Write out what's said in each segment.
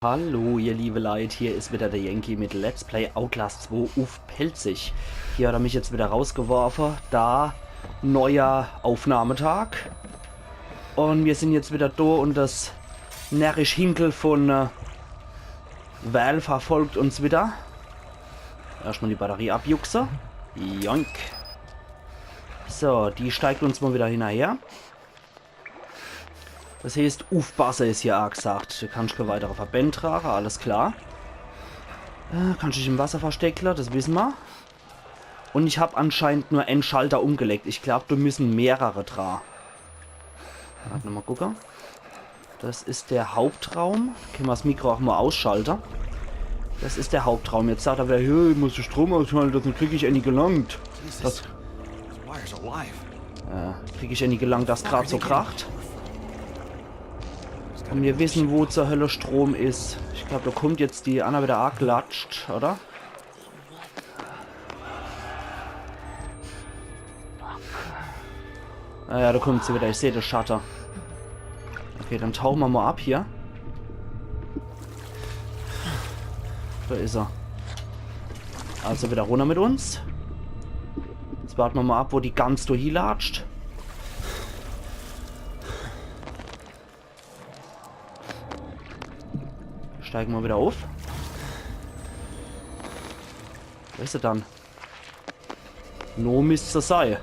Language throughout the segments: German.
Hallo ihr liebe Leute, hier ist wieder der Yankee mit Let's Play Outlast 2 auf Pelzig. Hier hat er mich jetzt wieder rausgeworfen, da neuer Aufnahmetag. Und wir sind jetzt wieder da und das närrisch Hinkel von Val verfolgt uns wieder. Erstmal die Batterie abjuchse. Joink. So, die steigt uns mal wieder hinterher. Das heißt, aufpassen ist hier auch gesagt. Du kannst keine weitere Verbände tragen, alles klar. Kannst dich im Wasser verstecken, das wissen wir. Und ich habe anscheinend nur einen Schalter umgelegt. Ich glaube, du müssen mehrere tragen. Warte mal gucken. Das ist der Hauptraum. Können wir das Mikro auch mal ausschalten. Das ist der Hauptraum. Jetzt sagt er wieder, hey, ich muss den Strom ausschalten, sonst kriege ich ja nie gelangt. Das kriege ich ja nie gelangt, das gerade so kracht. Und wir wissen, wo zur Hölle Strom ist. Ich glaube, da kommt jetzt die Anna wieder arg latscht, oder? Naja, da kommt sie wieder. Ich sehe das Shutter. Okay, dann tauchen wir mal ab hier. Da ist er. Also wieder runter mit uns. Jetzt warten wir mal ab, wo die Gans durch latscht. Steigen wir wieder auf. Wo ist er dann? No müsste es sein.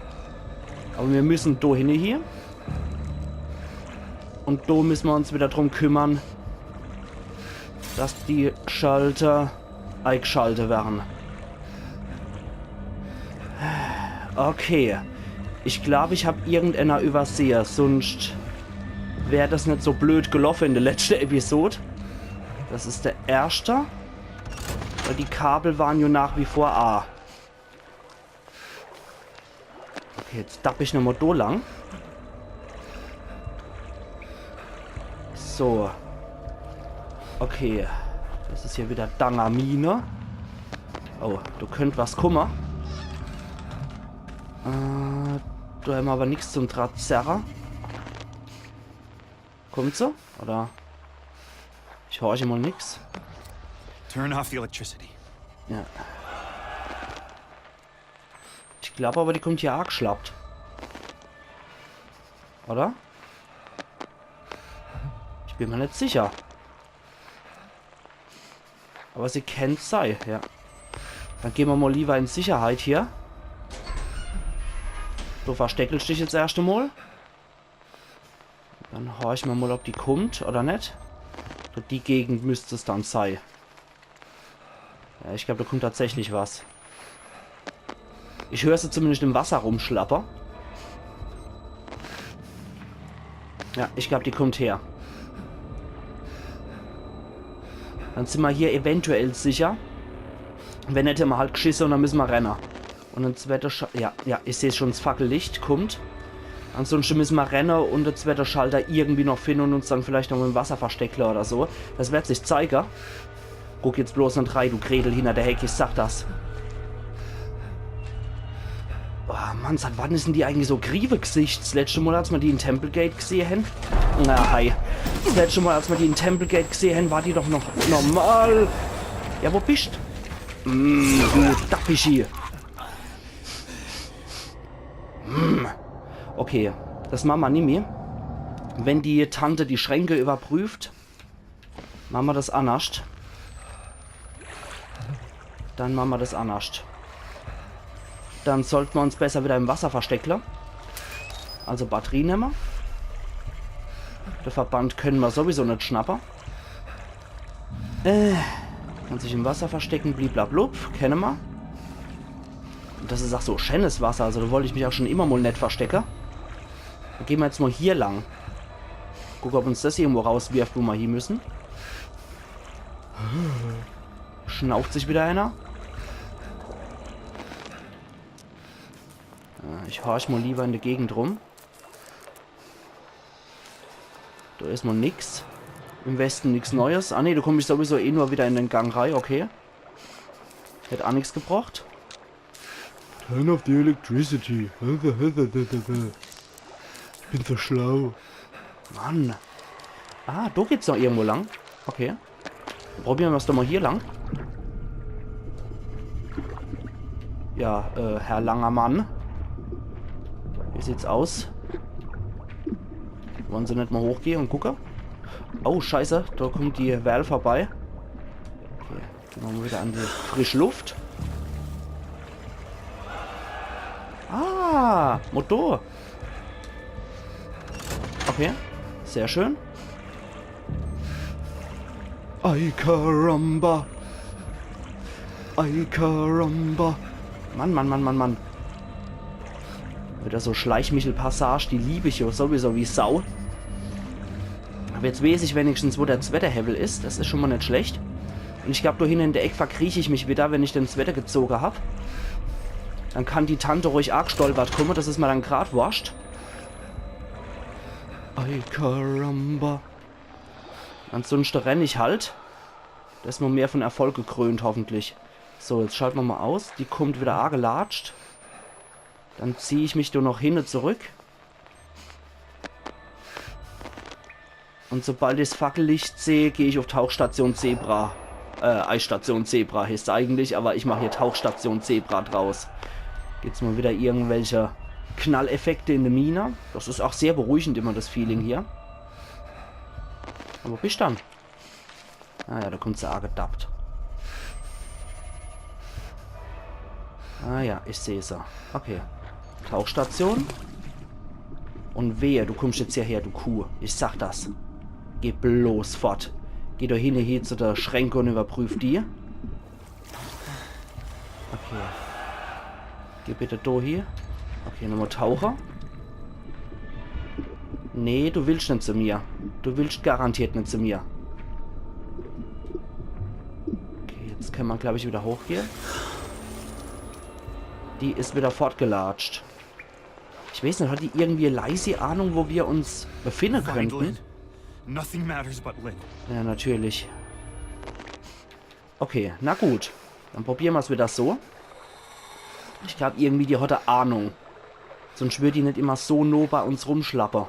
Aber wir müssen da hin hier. Und da müssen wir uns wieder drum kümmern, dass die Schalter eingeschaltet werden. Okay. Ich glaube, ich habe irgendeiner übersehen. Sonst wäre das nicht so blöd gelaufen in der letzten Episode. Das ist der erste. Weil die Kabel waren ja nach wie vor A. Okay, jetzt dapp ich nochmal da lang. So. Okay. Das ist hier wieder Dangamine. Oh, du könnt was kummer. Da haben wir aber nichts zum Drahtzerrer. Kommt so? Oder? Ich horche mal nix. Turn off the electricity. Ja. Ich glaube aber, die kommt hier arg schlappt. Oder? Ich bin mir nicht sicher. Aber sie kennt sei, ja. Dann gehen wir mal lieber in Sicherheit hier. Du versteckelst dich jetzt erst einmal. Dann horchen wir mal, ob die kommt oder nicht. Die Gegend müsste es dann sein. Ja, ich glaube, da kommt tatsächlich was. Ich höre sie zumindest im Wasser rumschlappern. Ja, ich glaube, die kommt her. Dann sind wir hier eventuell sicher. Wenn nicht, haben wir halt geschissen und dann müssen wir rennen. Und dann zweiter ja, ich sehe schon, das Fackellicht kommt. Ansonsten müssen wir rennen und der zweite Schalter irgendwie noch finden und uns dann vielleicht noch im Wasser verstecken oder so. Das wird sich zeigen. Guck jetzt bloß nicht rein, du Gretel hinter der Hecke, ich sag das. Oh Mann, seit wann ist denn die eigentlich so Grieve-Gesicht? Das letzte Mal, als wir die in Templegate gesehen haben. Na, hi. Das letzte Mal, als wir die in Templegate gesehen haben, war die doch noch normal. Ja, wo bist du? Du Dappischi. Okay, das machen wir nicht mehr. Wenn die Tante die Schränke überprüft, machen wir das anders. Dann machen wir das anders. Dann sollten wir uns besser wieder im Wasser verstecken. Also Batterie nehmen wir. Der Verband können wir sowieso nicht schnappen. Kann sich im Wasser verstecken, bliblablub, kennen wir. Und das ist auch so schönes Wasser, also da wollte ich mich auch schon immer mal nicht verstecken. Dann gehen wir jetzt mal hier lang. Gucken, ob uns das irgendwo rauswirft, wo wir hier müssen. Schnauft sich wieder einer. Ich horch mal lieber in der Gegend rum. Da ist mal nix. Im Westen nichts Neues. Ah ne, da komme ich sowieso eh nur wieder in den Gang rein, okay. Hätte auch nichts gebraucht. Turn off the electricity. Ich bin so schlau. Mann. Ah, da geht's noch irgendwo lang. Okay. Probieren wir es doch mal hier lang. Ja, Herr langer Mann. Wie sieht's aus? Wollen Sie nicht mal hochgehen und gucken? Oh, scheiße, da kommt die Val vorbei. Okay, gehen wir mal wieder an die frische Luft. Ah, Motor. Okay, sehr schön. Ay caramba. Ay caramba. Mann. Wieder so Schleichmichel-Passage, die liebe ich ja sowieso wie Sau. Aber jetzt weiß ich wenigstens, wo der Zwetter-Hevel ist. Das ist schon mal nicht schlecht. Und ich glaube, da hinten in der Ecke verkrieche ich mich wieder, wenn ich den Zwetter gezogen habe. Dann kann die Tante ruhig arg stolpert kommen. Das ist mir dann gerade wurscht. Ay caramba. Ansonsten renne ich halt. Das ist noch mehr von Erfolg gekrönt, hoffentlich. So, jetzt schalten wir mal aus. Die kommt wieder arg gelatscht. Dann ziehe ich mich da noch hin und zurück. Und sobald ich das Fackellicht sehe, gehe ich auf Tauchstation Zebra. Eisstation Zebra heißt es eigentlich, aber ich mache hier Tauchstation Zebra draus. Jetzt mal wieder irgendwelche Knalleffekte in der Mine. Das ist auch sehr beruhigend immer, das Feeling hier. Aber wo bist du dann? Ah ja, da kommt sie arg gedappt. Ah ja, ich sehe sie. Okay. Tauchstation. Und wehe, du kommst jetzt hierher, du Kuh. Ich sag das. Geh bloß fort. Geh doch hier zu der Schränke und überprüf die. Okay. Geh bitte da hier. Okay, nochmal Taucher. Nee, du willst nicht zu mir. Du willst garantiert nicht zu mir. Okay, jetzt kann man, glaube ich, wieder hochgehen. Die ist wieder fortgelatscht. Ich weiß nicht, hat die irgendwie leise Ahnung, wo wir uns befinden könnten? Ja, natürlich. Okay, na gut. Dann probieren wir es wieder so. Ich glaube, irgendwie die hat eine Ahnung. Sonst würde die nicht immer so nah bei uns rumschlappen.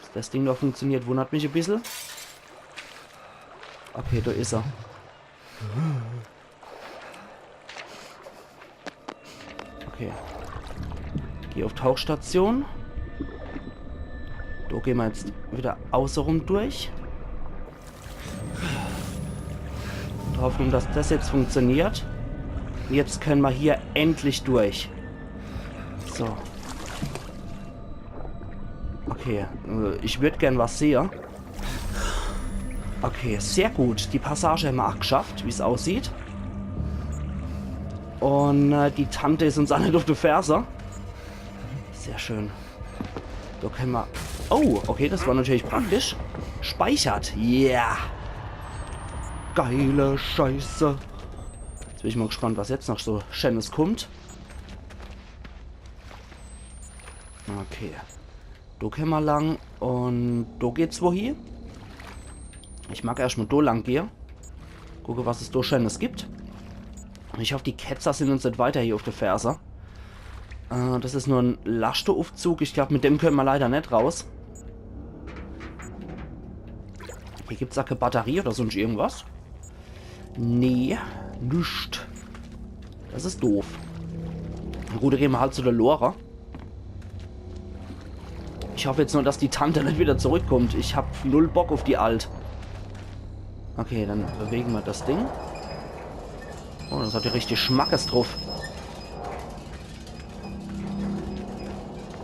Dass das Ding noch funktioniert, wundert mich ein bisschen. Okay, da ist er. Okay. Geh auf Tauchstation. Da gehen wir jetzt wieder außenrum durch. In der Hoffnung, dass das jetzt funktioniert. Jetzt können wir hier endlich durch. So. Okay, ich würde gern was sehen. Okay, sehr gut. Die Passage haben wir auch geschafft, wie es aussieht. Und die Tante ist uns alle auf die Ferse. Sehr schön. Da können wir... Oh, okay, das war natürlich praktisch. Speichert. Yeah. Geile Scheiße. Jetzt bin ich mal gespannt, was jetzt noch so Schönes kommt. Okay. Da können wir lang. Und da geht's wohin? Ich mag erstmal da lang gehen. Gucke, was es da Schönes gibt. Ich hoffe, die Ketzer sind uns nicht weiter hier auf der Ferse. Das ist nur ein Lasteaufzug. Ich glaube, mit dem können wir leider nicht raus. Hier gibt es auch keine Batterie oder sonst irgendwas. Nee, nichts. Das ist doof. Na gut, dann gehen wir halt zu der Lora. Ich hoffe jetzt nur, dass die Tante nicht wieder zurückkommt. Ich habe null Bock auf die Alt. Okay, dann bewegen wir das Ding. Oh, das hat ja richtig Schmackes drauf.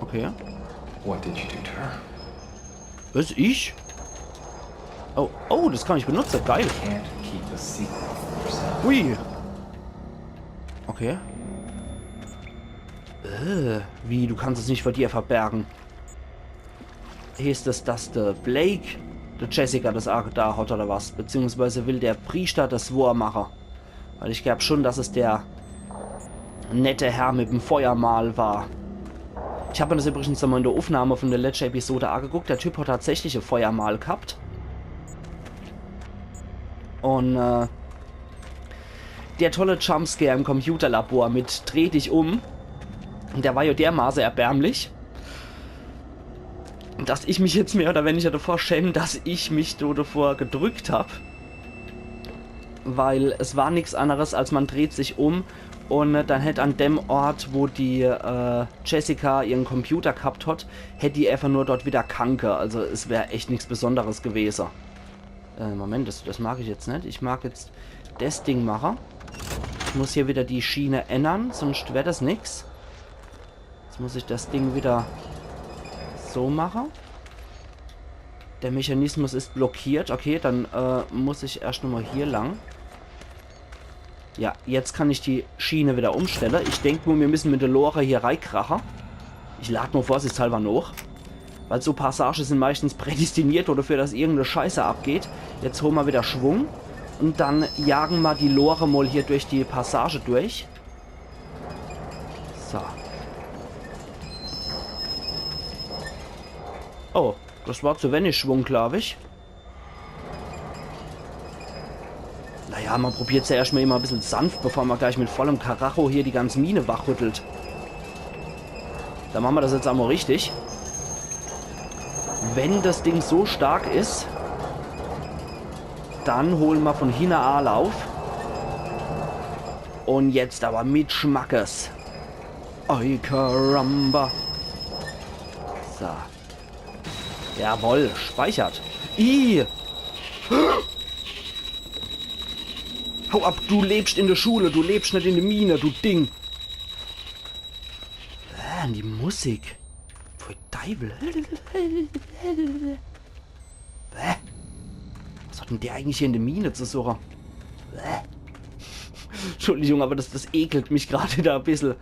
Okay. What did you do to her? Was, ich? Oh, oh, das kann ich benutzen. Geil. Can't keep a secret from yourself. Ui. Okay. Wie, du kannst es nicht vor dir verbergen. Hieß es, dass der Blake, der Jessica, das auch da hat oder was? Beziehungsweise will der Priester das War machen. Weil ich glaube schon, dass es der nette Herr mit dem Feuermal war. Ich habe mir das übrigens nochmal in der Aufnahme von der letzten Episode angeguckt. Der Typ hat tatsächlich ein Feuermal gehabt. Und der tolle Jumpscare im Computerlabor mit Dreh dich um. Der war ja dermaßen erbärmlich. dass ich mich jetzt mehr oder weniger davor schäme, dass ich mich so davor gedrückt habe. Weil es war nichts anderes, als man dreht sich um und dann hätte an dem Ort, wo die Jessica ihren Computer gehabt hat, hätte die einfach nur dort wieder Kanker. Also es wäre echt nichts Besonderes gewesen. Moment, das mag ich jetzt nicht. Ich mag jetzt das Ding machen. Ich muss hier wieder die Schiene ändern, sonst wäre das nichts. Jetzt muss ich das Ding wieder so machen. Der Mechanismus ist blockiert. Okay, dann muss ich erst nochmal hier lang. Ja, jetzt kann ich die Schiene wieder umstellen. Ich denke nur, wir müssen mit der Lore hier reinkrachen. Ich lade nur vorsichtshalber noch. Weil so Passagen sind meistens prädestiniert oder dafür, dass irgendeine Scheiße abgeht. Jetzt holen wir wieder Schwung. Und dann jagen wir die Lore mal hier durch die Passage durch. So. Oh, das war zu wenig Schwung, glaube ich. Naja, man probiert es ja erstmal immer ein bisschen sanft, bevor man gleich mit vollem Karacho hier die ganze Mine wachrüttelt. Dann machen wir das jetzt einmal richtig. Wenn das Ding so stark ist, dann holen wir von hinten Lauf. Und jetzt aber mit Schmackes. Oi, Karamba. So. Jawohl, speichert. Ih! Hau ab, du lebst in der Schule, du lebst nicht in der Mine, du Ding. Die Musik. Pfui Teufel. Was hat denn der eigentlich hier in der Mine zu suchen? Entschuldigung, aber das ekelt mich gerade wieder ein bisschen.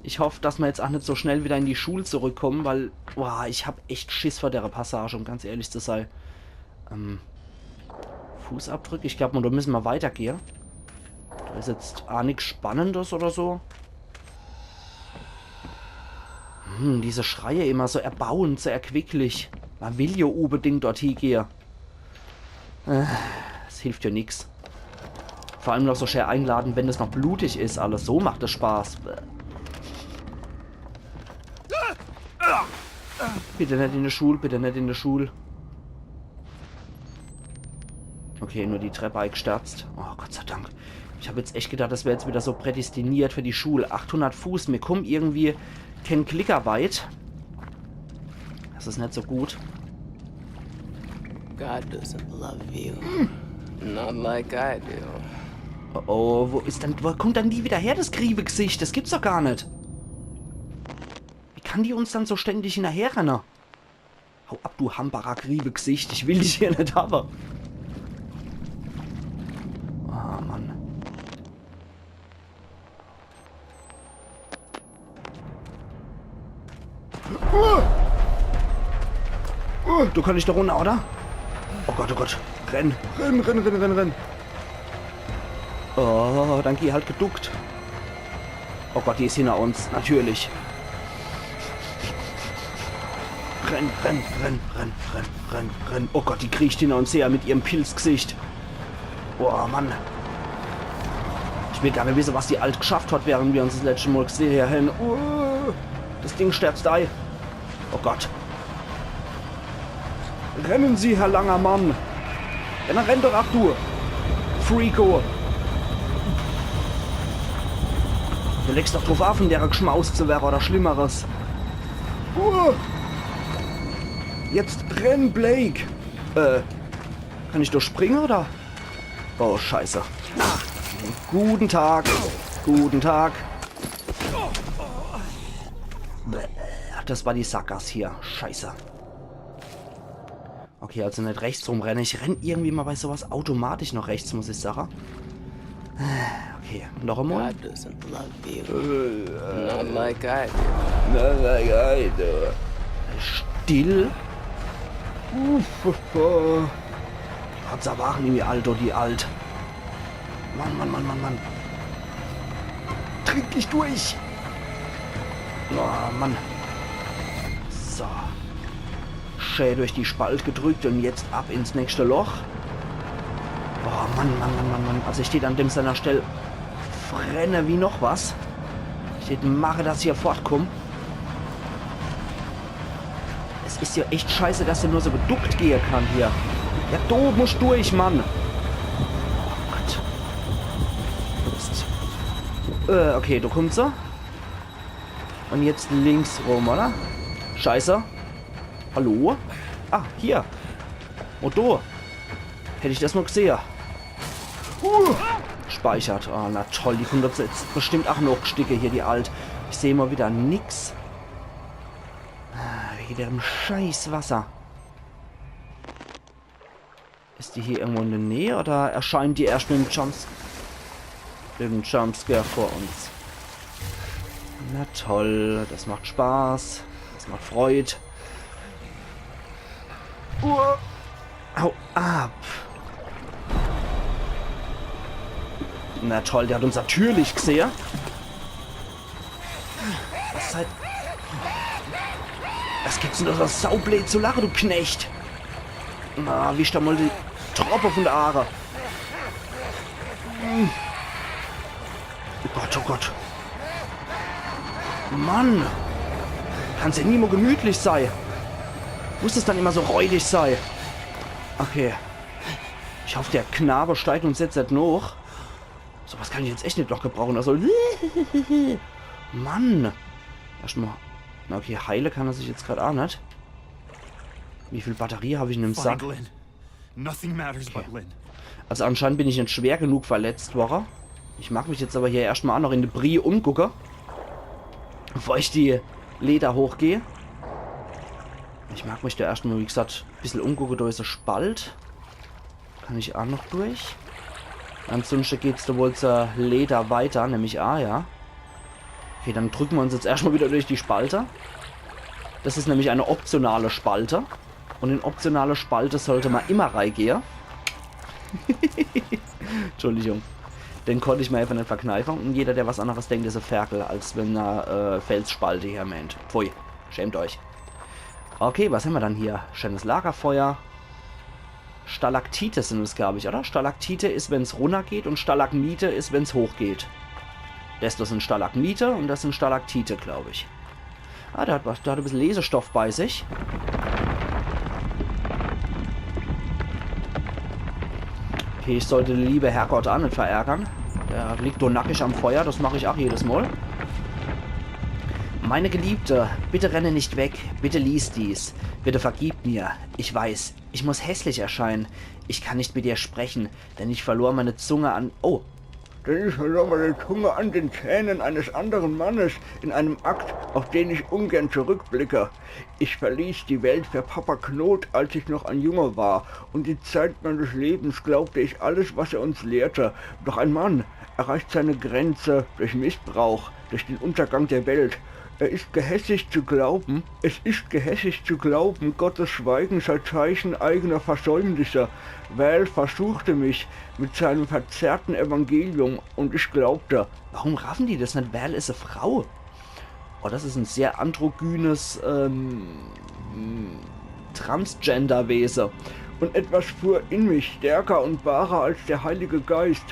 Ich hoffe, dass wir jetzt auch nicht so schnell wieder in die Schule zurückkommen, weil boah, ich habe echt Schiss vor der Passage, um ganz ehrlich zu sein. Fußabdruck, ich glaube, da müssen wir weitergehen. Da ist jetzt auch nichts Spannendes oder so. Diese Schreie immer so erbauend, so erquicklich. Man will ja unbedingt dort hingehen. Das hilft ja nichts. Vor allem noch so schwer einladen, wenn es noch blutig ist. Alles so macht es Spaß. Bitte nicht in der Schule, bitte nicht in der Schule. Okay, nur die Treppe eingestürzt. Oh, Gott sei Dank. Ich habe jetzt echt gedacht, das wäre jetzt wieder so prädestiniert für die Schule. 800 Fuß, wir kommen irgendwie kein Klicker weit. Das ist nicht so gut. God doesn't love you. Not like I do. Oh, wo kommt dann die wieder her, das Griebegesicht? Das gibt's doch gar nicht. Wie kann die uns dann so ständig hinterherrennen? Hau ab, du Hambacher Griebegesicht. Ich will dich hier nicht haben. Oh, Mann. Du kannst nicht da runter, oder? Oh Gott, oh Gott. Renn. Renn, renn, renn, renn, renn. Oh, dann geh halt geduckt. Oh Gott, die ist hinter uns. Natürlich. Renn, renn, renn, renn, renn, renn, renn. Oh Gott, die kriecht hinter uns her mit ihrem Pilzgesicht. Boah, Mann. Ich will gar nicht wissen, was die Alt geschafft hat, während wir uns das letzte Mal gesehen haben. Das Ding stürzt ein. Oh Gott. Rennen Sie, Herr langer Mann. Ja, dann renn doch auch du. Freako. Du legst doch drauf auf, in der geschmaust zu werden oder Schlimmeres. Jetzt renn, Blake. Kann ich durchspringen, oder? Oh, scheiße. Guten Tag. Guten Tag. Das war die Sackgasse hier. Scheiße. Okay, also nicht rechts rumrennen. Ich renne irgendwie mal bei sowas automatisch noch rechts, muss ich sagen. Okay, noch einmal. God doesn't love you. Not like I do. Not like I do. Still. Hat's erwachen, irgendwie Alter, die Alt. Mann, Mann, Mann, Mann, Mann. Trink dich durch. Oh, Mann. So. Schön durch die Spalt gedrückt und jetzt ab ins nächste Loch. Oh, Mann, Mann, Mann, Mann, Mann. Also ich stehe an dem seiner Stelle frenne wie noch was. Ich mache das hier fortkommen. Es ist ja echt scheiße, dass er nur so geduckt gehen kann hier. Ja, du musst durch, Mann. Oh Gott. Mist. Okay, du kommst so. Und jetzt links rum, oder? Scheiße. Hallo? Ah, hier. Und du. Hätte ich das nur gesehen. Speichert. Ah, na toll. Die kommt jetzt bestimmt auch noch Stücke hier, die alt. Ich sehe mal wieder nix. Wieder im scheiß Wasser. Ist die hier irgendwo in der Nähe oder erscheint die erst mit dem Jumpscare vor uns? Na toll, das macht Spaß. Das macht Freude. Hau ab. Na toll, der hat uns natürlich gesehen. Was halt... Was gibt's denn das Saublät zu lachen, du Knecht? Na, wie da mal die Tropfe von der Aare. Oh Gott, oh Gott. Mann. Kann's ja nie mehr gemütlich sein. Muss es dann immer so räudig sein? Okay. Ich hoffe, der Knabe steigt uns jetzt nicht noch. So was kann ich jetzt echt nicht noch gebrauchen. Also... Mann. Erstmal... Na okay, heile kann er sich jetzt gerade auch nicht. Wie viel Batterie habe ich in dem Sack? Find Lynn. Nothing matters but Lynn. Also anscheinend bin ich nicht schwer genug verletzt worden. Ich mag mich jetzt aber hier erstmal auch noch in die Brie umgucken. Bevor ich die Leder hochgehe. Ich mag mich da erstmal, wie gesagt, ein bisschen umgucken durch so Spalt. Kann ich auch noch durch? Ansonsten geht es da wohl zur Leder weiter, nämlich ja. Okay, dann drücken wir uns jetzt erstmal wieder durch die Spalte. Das ist nämlich eine optionale Spalte. Und in optionale Spalte sollte man immer reingehen. Entschuldigung. Den konnte ich mir einfach nicht verkneifen. Und jeder, der was anderes denkt, ist ein Ferkel, als wenn er Felsspalte hier meint. Pfui, schämt euch. Okay, was haben wir dann hier? Schönes Lagerfeuer. Stalaktite sind es, glaube ich, oder? Stalaktite ist, wenn es runter geht, und Stalagmite ist, wenn es hoch geht. Das sind Stalagmite und das sind Stalaktite, glaube ich. Ah, der hat ein bisschen Lesestoff bei sich. Okay, ich sollte den liebe Herrgott auch nicht verärgern. Der liegt nur nackig am Feuer, das mache ich auch jedes Mal. Meine Geliebte, bitte renne nicht weg, bitte lies dies, bitte vergib mir. Ich weiß, ich muss hässlich erscheinen. Ich kann nicht mit dir sprechen, denn ich verlor meine Zunge an... Oh! Denn ich verlor meine Zunge an den Zähnen eines anderen Mannes in einem Akt, auf den ich ungern zurückblicke. Ich verließ die Welt für Papa Knot, als ich noch ein Junge war, und die Zeit meines Lebens glaubte ich alles, was er uns lehrte. Doch ein Mann erreicht seine Grenze durch Missbrauch, durch den Untergang der Welt. Es ist gehässig zu glauben, Gottes Schweigen sei Zeichen eigener Versäumnisse. Val versuchte mich mit seinem verzerrten Evangelium und ich glaubte. Warum raffen die das nicht? Val ist eine Frau. Oh, das ist ein sehr androgynes Transgender-Wesen. Und etwas fuhr in mich, stärker und wahrer als der Heilige Geist.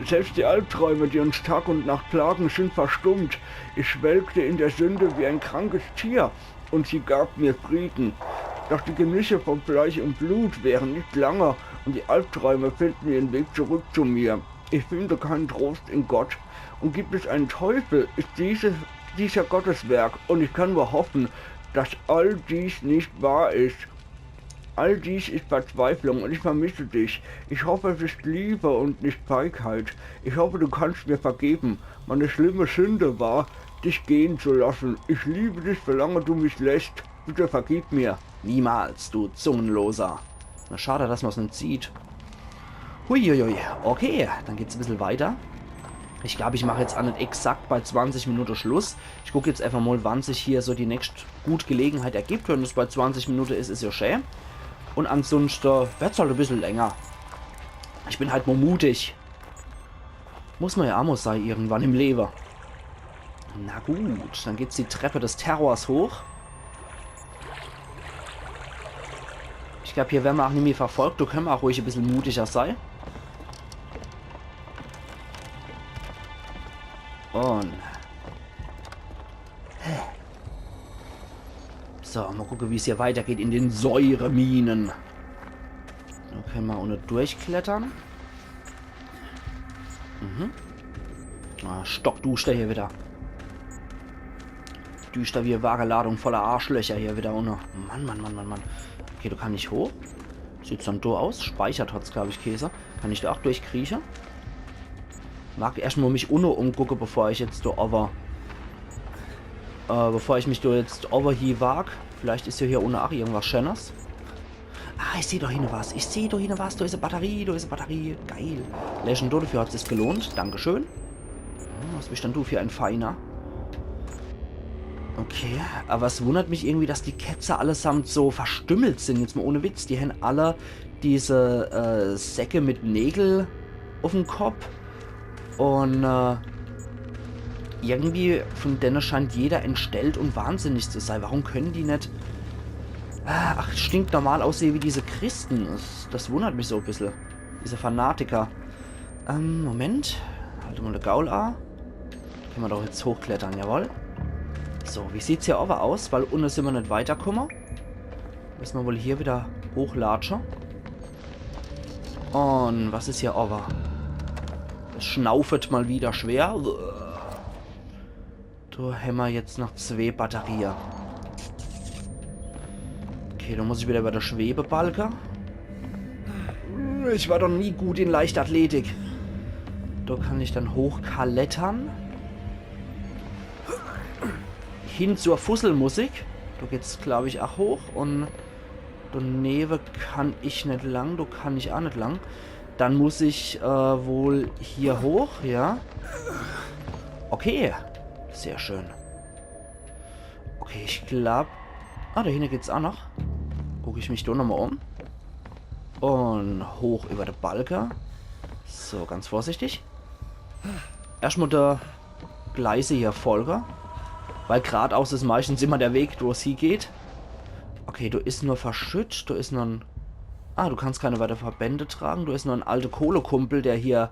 Selbst die Albträume, die uns Tag und Nacht plagen, sind verstummt. Ich schwelgte in der Sünde wie ein krankes Tier und sie gab mir Frieden. Doch die Genüsse von Fleisch und Blut wären nicht lange und die Albträume finden ihren Weg zurück zu mir. Ich finde keinen Trost in Gott. Und gibt es einen Teufel, ist dieser Gotteswerk und ich kann nur hoffen, dass all dies nicht wahr ist. All dies ist Verzweiflung und ich vermisse dich. Ich hoffe, es ist Liebe und nicht Feigheit. Ich hoffe, du kannst mir vergeben. Meine schlimme Sünde war, dich gehen zu lassen. Ich liebe dich, solange du mich lässt. Bitte vergib mir. Niemals, du Zungenloser. Na, schade, dass man es nicht sieht. Huiuiui. Okay, dann geht's ein bisschen weiter. Ich glaube, ich mache jetzt auch nicht exakt bei 20 Minuten Schluss. Ich gucke jetzt einfach mal, wann sich hier so die nächste gute Gelegenheit ergibt. Wenn es bei 20 Minuten ist, ist ja schön. Und ansonsten wird es halt ein bisschen länger. Ich bin halt mal mutig. Muss man ja auch mal sein, irgendwann im Leben. Na gut, dann geht's die Treppe des Terrors hoch. Ich glaube, hier werden wir auch nicht mehr verfolgt. Da können wir auch ruhig ein bisschen mutiger sein. Und... So, mal gucken, wie es hier weitergeht in den Säureminen. Da können wir ohne durchklettern. Ah, stockduster hier wieder. Düster wie eine wahre Ladung voller Arschlöcher hier wieder ohne. Mann. Okay, du kannst nicht hoch. Sieht dann so aus. Speichert hat's, glaube ich, Käse. Kann ich da auch durchkriechen? Mag erstmal mich umgucken, bevor ich jetzt da over. Bevor ich mich da jetzt over hier wag. Vielleicht ist hier ohne auch irgendwas Schönes. Ah, ich sehe doch hin was. Ich sehe doch hin was. Da ist eine Batterie. Geil. Legend, dafür hat es sich gelohnt. Dankeschön. Was bist denn du für ein Feiner? Okay, aber es wundert mich irgendwie, dass die Ketzer allesamt so verstümmelt sind. Jetzt mal ohne Witz. Die haben alle diese Säcke mit Nägel auf dem Kopf. Und irgendwie von denen scheint jeder entstellt und wahnsinnig zu sein. Warum können die nicht... Ach, stinknormal aussehen wie diese Christen. Das wundert mich so ein bisschen. Diese Fanatiker. Moment. Halte mal eine Gaul A. Können wir doch jetzt hochklettern, jawohl. So, wie sieht's hier aber aus? Weil unten sind wir nicht weiterkommen. Müssen wir wohl hier wieder hochlatschen. Und was ist hier over? Es schnaufet mal wieder schwer. Da haben wir jetzt noch 2 Batterien. Okay, da muss ich wieder über der Schwebebalke. Ich war doch nie gut in Leichtathletik. Da kann ich dann hochkalettern. Hin zur Fusselmusik. Da geht's, glaube ich, auch hoch. Und daneben kann ich nicht lang. Da kann ich auch nicht lang. Dann muss ich wohl hier hoch, ja. Okay. Sehr schön. Okay, ich glaube... Ah, da hinten geht's auch noch. Gucke ich mich da nochmal um. Und hoch über die Balke. So, ganz vorsichtig. Erstmal der Gleise hier folgen. Weil geradeaus ist meistens immer der Weg, wo es hier geht. Okay, du ist nur verschüttet. Du ist nur ein... Ah, du kannst keine weiteren Verbände tragen. Du ist nur ein alter Kohlekumpel, der hier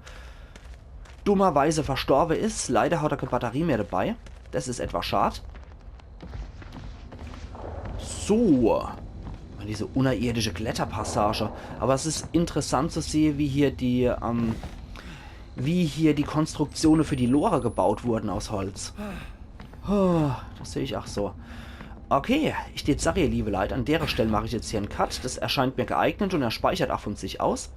dummerweise verstorben ist. Leider hat er keine Batterie mehr dabei. Das ist etwas schade. So. Diese unterirdische Kletterpassage. Aber es ist interessant zu sehen, wie hier die Konstruktionen für die Lore gebaut wurden aus Holz. Oh, das sehe ich auch so. Okay, ich dir sage, liebe Leute, an der Stelle mache ich jetzt hier einen Cut. Das erscheint mir geeignet und er speichert auch von sich aus.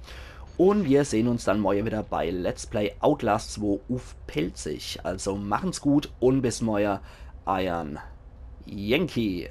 Und wir sehen uns dann morgen wieder bei Let's Play Outlast 2 auf Pelzig. Also machen's gut und bis morgen, Iron Yankee.